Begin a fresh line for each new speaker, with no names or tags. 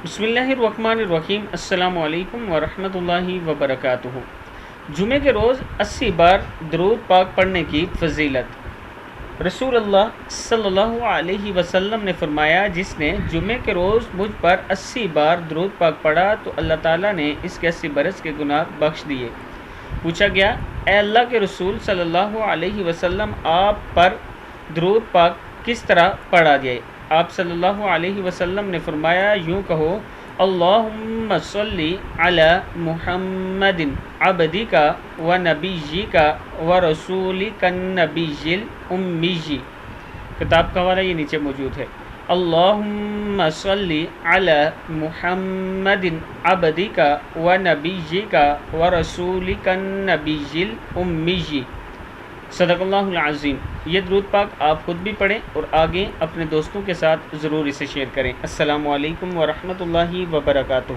بسم اللہ الرحمن الرحیم۔ السلام علیکم ورحمۃ اللہ وبرکاتہ۔ جمعے کے روز 80 بار درود پاک پڑھنے کی فضیلت۔ رسول اللہ صلی اللہ علیہ وسلم نے فرمایا، جس نے جمعے کے روز مجھ پر 80 بار درود پاک پڑھا تو اللہ تعالیٰ نے اس کے 80 برس کے گناہ بخش دیے۔ پوچھا گیا، اے اللہ کے رسول صلی اللہ علیہ وسلم، آپ پر درود پاک کس طرح پڑھا جائے؟ آپ صلی اللہ علیہ وسلم نے فرمایا، یوں کہو، اللہم صلی علی محمد عبدک و نبیک و رسولک النبی الامی۔ کتاب کا حوالہ یہ نیچے موجود ہے۔ اللہم صلی علی محمد عبدک و نبیک و رسولک النبی الامی۔ صدق اللہ العظیم۔ یہ درود پاک آپ خود بھی پڑھیں اور آگے اپنے دوستوں کے ساتھ ضرور اسے شیئر کریں۔ السلام علیکم ورحمۃ اللہ وبرکاتہ۔